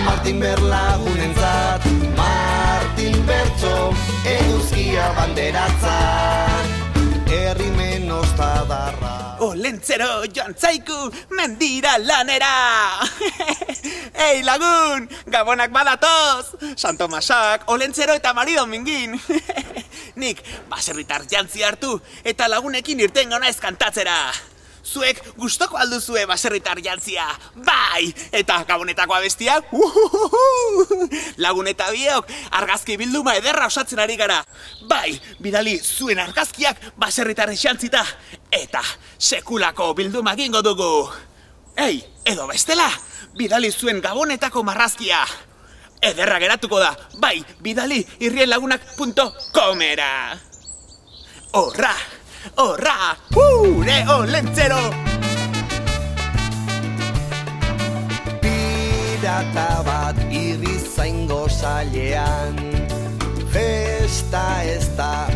Martin Berlagunentzat, Martin Bertso, eguzkia banderatzat, herri menostadarra. Olentzero joan zaiku, mendira lanera! Ei lagun, gabonak badatoz! San Tomasak, Olentzero eta Mari Domingin! Nik baserritar jantzi hartu eta lagunekin irtengo naiz kantatzera. Zuek gustoko alduzue baserritar jantzia, bai! Eta gabonetako abestiak, lagun eta biok argazki bilduma ederra osatzen ari gara. Bai, bidali zuen argazkiak baserritar jantzita, eta sekulako bilduma gingo dugu. Ei, edo bestela, bidali zuen gabonetako marrazkia. Ederra geratuko da, bai, bidali irrienlagunak.comera. Horra! Horra! Ne Olentzero! Pirata bat irrizaingo sailean, festa ez da